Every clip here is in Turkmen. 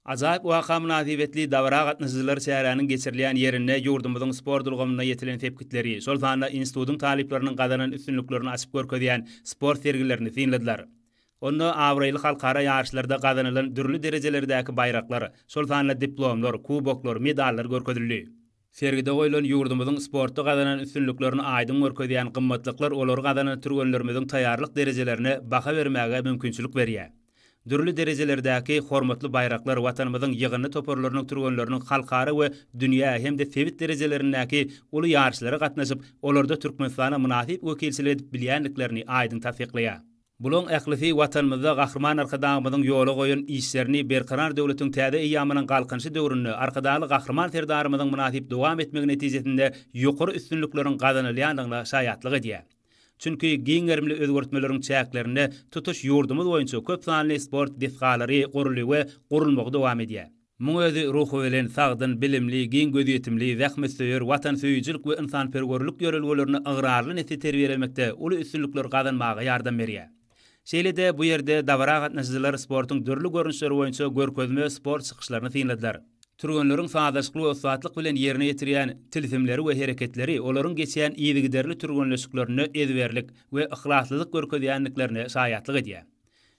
Azayip waka münasibetli dawra gatnaşyjylar şäheriniň geçirilýän ýerinde ýurdumyzyň sport ulgamyna ýetilen tepkitleri, şol sanda institutyň talipleriniň gadanan üstünlüklerini açyp görkezýän sport sergilerini finlediler. Onda awraýly halkara ýarşlarda gadanylan dürli derejelerdäki bayraklar, şol sanda diplomlar, kuboklar, medallar görkezildi. Sergide goýulan ýurdumyzyň sportda gadanan üstünlüklerini aýdym görkezýän gymmatlyklar olar gadanan türgenlerimiziň taýýarlyk derejelerini baha bermäge mümkinçilik berýär. Dürli derejelerdäki hormatly bayraklar watanymyzyň ýygyny toparlarynyň türgenleriniň halkara we dünýä hemde sebit derejelerindäki uly ýarşlara gatnaşyp, olarda Türkmenistana münasip wekilçilik edip bilýänliklerini aýdym tasdiqlaýar. Bulan ählifi watanymyzda gahryman arkadağımyzyň ýola goýan işlerini berkarar döwletiň täze eýamynyň galkynçy döwründe arkadaly gahryman terdarymyzyň münasip dowam etmegi netijesinde ýokary üstünlikleriň gadanylýanlygyna şaýatlyk edýär. Çünki giňerimli özgörtmeleriň çäklerini tutuş ýurdumyz boýunça köp sanly sport defgalary gurulýy we gurulmagy dowam edýär. Muň özi ruhy bilen sagdyn, bilimli, giň gözetimli, zähmetseýär, watan söýüjülik we insanperwerlik ýörelgelerini agrarly nesli terbiýelemekde uly üstünlikler gadanmaga ýardam berýär. Şeýle-de bu ýerde dawra gatnaşyjylar sportyň dürli görnüşleri boýunça görkezme sport çykyşlaryny finlediler. Türgenleriň sadaşlyk we usatlyk bilen ýerine ýetirýän tilsimleri we hereketleri olaryň geçýän ýygyderli türgenleşiklerini ezberlik we ihlaslylyk görkezýänliklerini şaýatlyk edýär.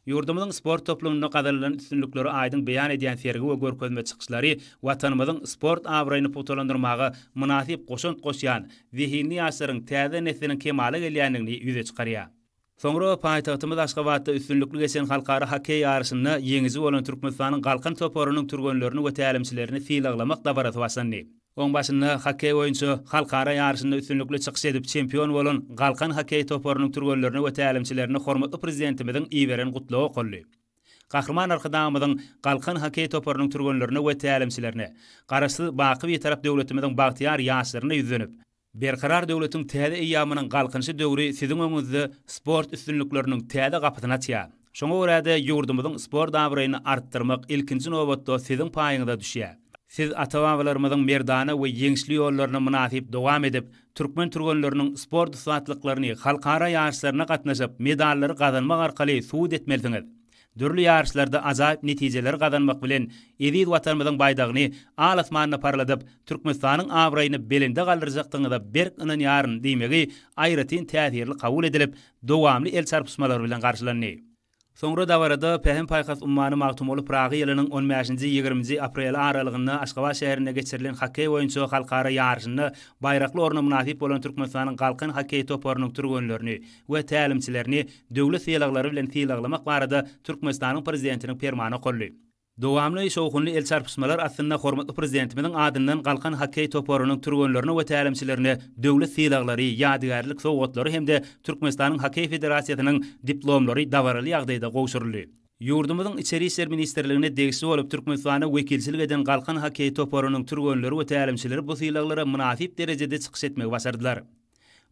Ýurdumyzyň sport toplumyna gadalylan üstünlikleri aýdyň beýan edýän sergi we görkezme çykyşlary watanymyzyň sport awraýyny putulandyrmagy münasip goşunt goşýan zihni ýaşlaryň täze nesliniň kemale gelýänligini ýüze çykarýar. Soňra paýtagtymyz Aşgabatda üstünlükli geçen halkara hakey ýarşyna ýeňizi bolan Türkmenistanyň galkyn toparynyň türgenlerini we tälimçilerini fiýlaglamak dabarasy başlandy. Oň başynda hakey oýunçy halkara ýarşynda üstünlükli çykyş edip çempion bolan galkyn hakey toparynyň türgenlerini we tälimçilerini hormatly prezidentimiziň iýberen gutlagy okuldy. Gahryman arkadağımyzyň galkyn hakey toparynyň türgenlerini we tälimçilerini garasy baky bir tarap döwletimiziň bagtyar ýaşlaryna ýüzenip berkarar döwletiň täze eýamynyň galkynçy döwri siziň öňüňizde sport üstünlikleriniň täze gapatyny açýar. Şoňa görä-de ýurdumyzyň sport awraýyny artdyrmak ilkinji nowbatda siziň paýyňyza düşýär. Siz ata-babalarymyzyň merdana we ýeňişli ýollaryna münasip dowam edip, türkmen türgenleriniň sport usatlyklaryny halkara ýarşlaryna gatnaşyp, medallary gazanmak arkaly suwd etmeliňiz. Dürli ýarşlarda ajaýyp netijeler gazanmak bilen edil watanymyzyň baýdagyny alasmanyna parladyp, Türkmenistanyň awraýyny belinde galdyrjakdygyna berk inen ýaryn diýmegi aýratyn täsirli kabul edilip, dowamly el çarpışmalary bilen garşylandy. Soňra dawarada Pähim Paýkas ummany magtumoly Pragy ýylynyň 15-20 aprel aralygynda Aşgabat şäherinde geçirilen hakey boýunça halkara ýarşyny baýrakly orna münasip bolan Türkmenistanyň galkyn hakey toparynyň türgenlerini we tälimçilerini döwlet ýylaglary bilen fiýlaglamak barada Türkmenistanyň prezidentiniň fermany golly. Dowamly şowkunly el çarpışmalar aslynda hormatly prezidentimiziň adyndan galkyn hakey toparynyň türgenlerini we tälimçilerini döwlet fiýlaglary, ýadygarlyk sowgatlary hemde Türkmenistanyň hakey federasyýasynyň diplomlary dawarly ýagdaýda gowşuruldy. Ýurdumyzyň içeri işler ministrligine degişli bolup Türkmenistana wekilçilik eden galkyn hakey toparynyň türgenleri we tälimçileri bu fiýlaglara münasip derejede çykyş etmegi başardylar.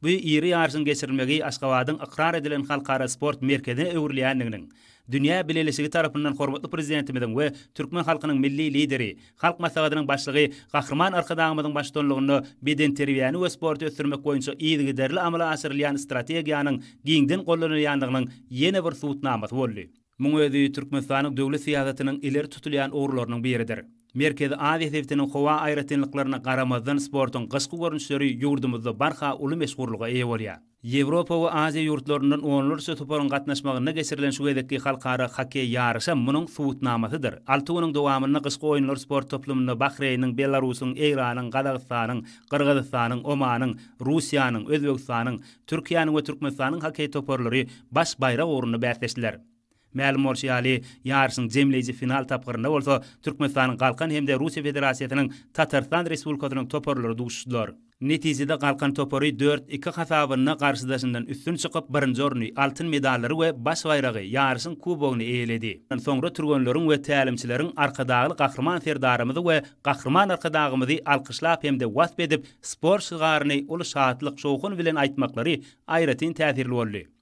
Bu ýeri ýarşyň geçirilmegi Aşgabatyň ikrar edilen halkara sport merkezine öwrilýänliginiň dünýä bilelisigi tarapyndan hormatly prezidentimiziň we türkmen halkynyň milli lideri, halk maslahatynyň başlygy Gahryman arkadağımyzyň başçylygyny beden terbiýany we sport ösdürmek boýunça ýygyderli amala asyrylýan strategiýanyň giňden gollanylýanlygynyň ýene bir suwtnamaty boldy. Muň özi Türkmenistanyň döwlet siýasatynyň ileri tutulýan ogurlarynyň biridir. Merkezi Aziz Devletiniň howa aýratynlyklaryna garamazdan sportyň gysky görnüşleri ýurdumyzda barha uly meşgurlyga eýe bolýar. Ýewropa we Aziýa ýurtlaryndan onlarça toparyň gatnaşmagyna geçirilen şu gedekki halkara hakey ýarşy munyň suwtnamasydyr. 6 güniň dowamyna gysky oýunlar sport toplumyna Bahreýnyň, Belarusyň, Eýranyň, Gazagystanyň, Kyrgyzstanyň, Omanyň, Russiýanyň, Özbegistanyň, Türkiýanyň we Türkmenistanyň hakey toparlary baş bayrak uğruna bäsleşdiler. Ma'lum bolýarly, ýarşyň jemleýici final tapgyrynda bolsa, Türkmenistanyň galkyn hemde Russiýa Federasyýasynyň Tatarstan Respublikasynyň toparlary duşdular. Netijede galkyn topary 4-2 hasabyna garşydaşyndan üstün çykyp birinji orny, altyn medallary we baş bayragy ýarşyň kubogyny eýledi. Soňra türgenleriň we tälimçileriň arkadagy gahryman serdarymyzy we gahryman arkadagymyzy alkyşlap hemde wasp edip sport şygaryny uly şatlyk şowkun bilen aýtmaklary aýratyn täsirli boldy.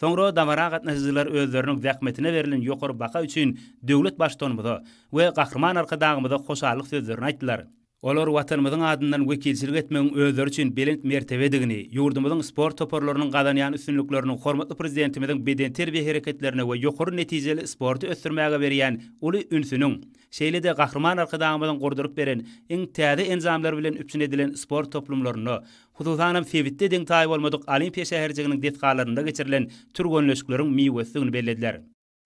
Soňra dawra gatnaşyjylar özleriniň zähmetine berilen ýokary baka üçin döwlet başçylygynda we gahryman arkadagymyza hoşallyk sözlerini aýtdylar. Olar watanymyzyň adyndan wekilçilik etmegiň özleri üçin belent mertebedigini, ýurdumyzyň sport toparlarynyň gadanýan üstünliklerini hormatly prezidentimiziň beden terbiýe hereketlerine we ýokary netijeli sporty ösdürmäge berýän uly ünsüniň, şeýle-de gahrman arkadaşymyzyň gorduryp beren iň täze enzamlar bilen üpçün edilen sport toplumlaryny, hususan Febitde deň taýy bolmadyk Olimpiýa şäherçiginiň detgalarynda geçirilen türgönleşikleriň miwesini bellädiler.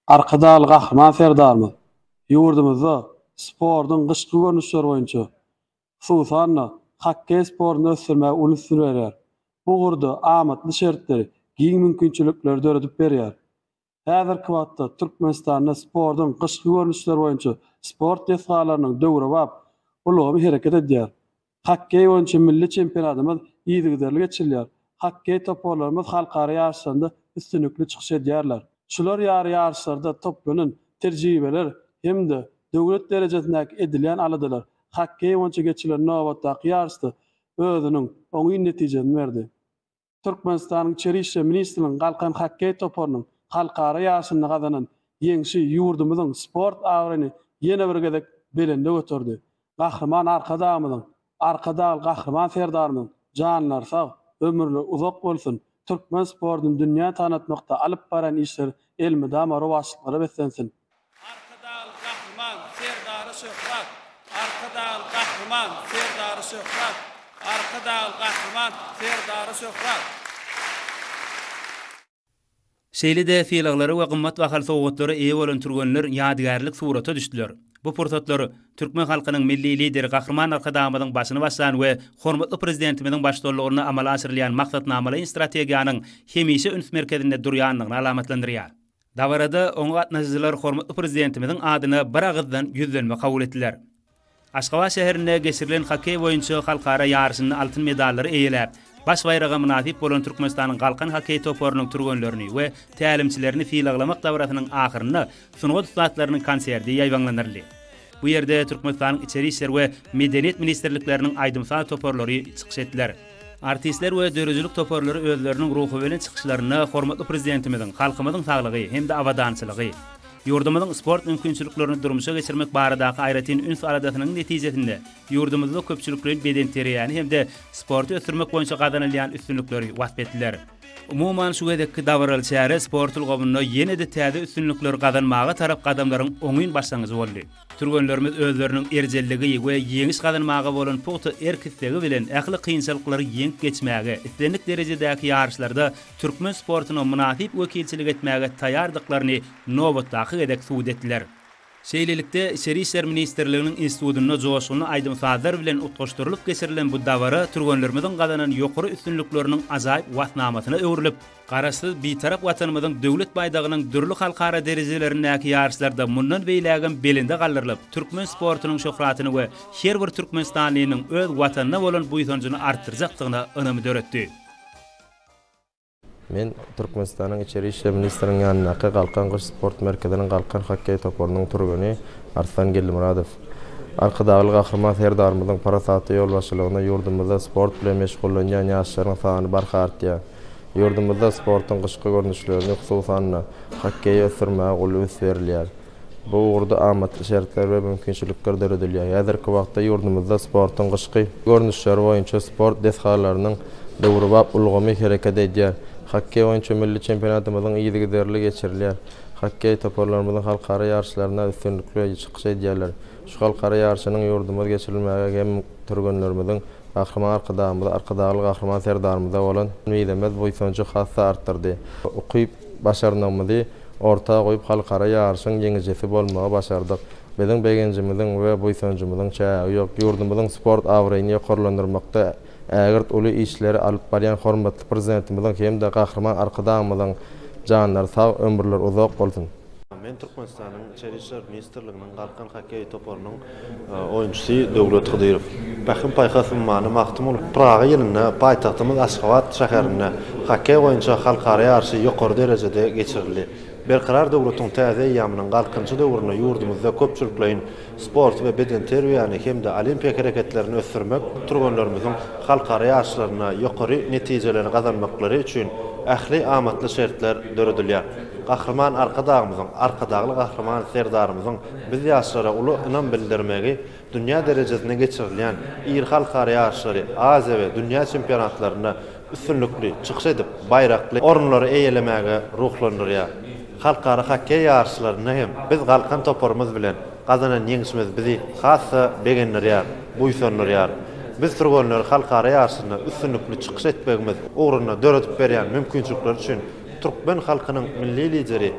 Arkadaşly gahrman serdarmy ýurdumyzda sportyň gyşky görnüşleri boýunça hususan hokkey sportyny ösdürmäge ulusy berýär. Bu gurda amatly şertleri, giň mümkinçilikleri döredip berýär. Häzirki wagtda Türkmenistanda sportyň gyşky görnüşleri boýunça sport desgalarynyň döwri bap ulamy hereket edýär. Hokkey boýunça milli çempionatymyz ýygyderli geçirilýär. Hokkey toparlarymyz halkara ýarşlarda üstünlikli çykyş edýärler. Şular ýarşlarda toplanan terjibeler hemde döwlet derejesindäki edilen aladylar. Hokkey boýunça geçirilen nowatdaky ýarşda özüniň oňy netijesini berdi. Türkmenistanyň Içeri işler ministrliginiň galkan hokkey toparynyň halkara ýarşyny gazanan ýeňşi ýurdumyzyň sport agryny ýene bir gezek belinde götürdi. Gahrman arkadaşymyzyň, arkadaşly gahrman serdarymyň janlar sag, ömürli uzak bolsun. Türkmen sportyny dünýä tanıtmakda alyp baran işler elmide marwaşlyklary beslensin. Arkadaşly gahrman serdary şöhrat, arkadaşly gahrman serdary şöhrat, arkadaşly gahrman serdary şöhrat. Şeýle-de filaglary we gymmat wahal sowgatlary eýe bolan türgenler ýadygärlik surata düşdiler. Bu pursatlary Türkmen halkynyň milli lideri gahrman arkadaşymyzyň başyny basan we hormatly prezidentimiziň başçylygyna amala aşyrylýan maksatnamaly strategiýanyň hemişe üns merkezinde durýanlygyny alamatlandyrýar. Dawarada oňa gatnaşyjylar hormatly prezidentimiziň adyna bir agızdan ýüzlenme kabul etdiler. Aşgabat şäherinde geçirilen hokkey boýunça halkara ýarşynyň altyn medallary eýelip, baş bayraga münasip bolan Türkmenistanyň galkan hokkey toparynyň türgenlerini we tälimçilerini fiilaglamak dawratynyň ahyryny sunugat statlarynyň konserdi ýaýbanlanyrly. Bu ýerde Türkmenistanyň Içeri işler we medeniýet ministrlikleriniň aýdymsal toparlary çykyş etdiler. Artistler we dörejilik toparlary özleriniň ruhy bilen çykyşlaryny hormatly prezidentimiziň, halkymyzyň saglygy hemde awadançylygy, ýurdumyzyň sport mümkinçiliklerini durmuşa geçirmek baradaky aýratyn üns aladatynyň netijesinde ýurdumyzda köpçüliklerin beden terbiýany hemde sporty ösdürmek boýunça gadanylýan üstünlikleri wasp etdiler. Umuman şu gedekki dawral şäher sport ulgamyna ýene-de täze üstünlikler gadanmaga tarap gadamlaryň oňyn başlangyjy boldy. Türgenlerimiz özleriniň erjelligi we ýeňiş gadanmaga bolan puhty erkisligi bilen ähli kynçylyklary ýeňip geçmäge, islendik derejedäki ýarşlarda türkmen sportyna münasip wekilçilik etmäge taýardyklaryny nowatdaky gedek suwd etdiler. Şeýlelikde Içeri işler ministrliginiň institutyna joşgyny aýdymsazlar bilen utgaşdyrylyp geçirilen bu dawara türgenlerimiziň gadanan ýokary üstünlikleriniň ajaýyp watnamasyna öwrülip, garaşsyz bitarap watanymyzyň döwlet baýdagynyň dürli halkara derejelerindäki ýarşlarda mundan beýlägen belinde galdyrylyp, türkmen sportynyň şöhratyny we her bir türkmenistanynyň öz watanyna bolan buýsanjyny artdyrjakdygyna önem döretdi. Men Türkmenistanyň Içeri işler ministriniň ýanyna galkan sport merkeziniň galkan hokkey toparynyň türgeni Arslan Geldimuradov. Arkadaşly gahrman serdarymyzyň parasaty ýolbaşçylygyna ýurdumyzda sport bilen meşgullanýan ýaşlaryň sany barkartýar. Ýurdumyzda sportyň gyşky görnüşlerini hususan hokkey ösdürmäge ulusy berilýär. Bu urda amatly şertler we mümkinçilikler döredilýär. Häzirki wagtda ýurdumyzda sportyň gyşky görnüşleri boýunça sport desgalarynyň döwri bap ulgamy hereket edýär. Hokkey boýunça milli çempionatymyzyň ýygyderli geçirilýär. Hokkey toparlarymyzyň halkara ýarşlaryna üstünlikle çykyş edýärler. Şu halkara ýarşynyň ýurdumyzda geçirilmäge hem türgenlerimiziň gahrman arkadaşly gahrman serdarymyza bolan meýdemez buýsanjy hassa artdyrdy. Okyp başarnymyzy orta goýup halkara ýarşyň ýeňijesi bolmagy başardyk. Biziň begenjimiziň we buýsanjymyzyň çägi ýok, ýurdumyzyň sport awryny ýokarlandyrmakda ägirt uly işleri alyp barýan hormatly prezidentimiziň hem de gahrman arkadaşymyzyň janlary sag, ömürler uzak bolsun. Men Türkmenistanyň Içeri işler ministrliginiň galkan hokkey toparynyň oýunçysy Döwlet Hydyrow. Bahym paýhasym many maktum bolup Praga ýerine paýtagtymyz Aşgabat şäherine hokkey boýunça halkara ýarşy ýokary derejede geçirildi. Berqarar döwletiň täze ýamynyň galkynçy döwrüne ýurdumyzda köpçüliklerin sport we beden terbiýany hemde olimpiýa hereketlerini ösdürmek, türgenlerimiziň halkara ýarşlaryna ýokary netijeleri gazanmaklary üçin ähli amatly şertler döredilýär. Kahraman arkadağımızın, arkadağlı kahraman serdarımızın biz yaşlara ulu inan bildirmegi, dünya derecesine geçirilen ir halkara yarışları, Aziya ve dünya çempionatlarına üstünlükli çıkış edip bayraklı orunları eýelemege ruhlandyrýar. Halkara hakkey yarışlarına hem biz galkan toporumuz bilen kazanan ýeňişimiz bizi hassa begenlerýär, buýsanlarýar. Biz turgonlar halkara yarışyna üstünlükli çıkış etmegimiz uğruna döretip berýän mümkinçilikler üçin Türkmen halkynyň milli lideri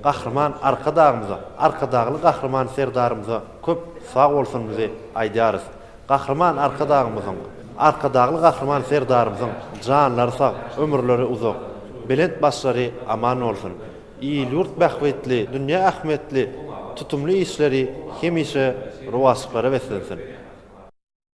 Kahraman arkadağımıza, arkadağlı kahraman serdarımıza köp sağ bolsun bizi aýdýarys. Kahraman arkadağımızın, arkadağlı kahraman serdarımızın janlary sağ, ömürleri uzak, belent başlary aman olsun. İyi yurt bahwetli, dünya ahmetli, tutumlu işleri hemişe ruwaşyklara beslensin.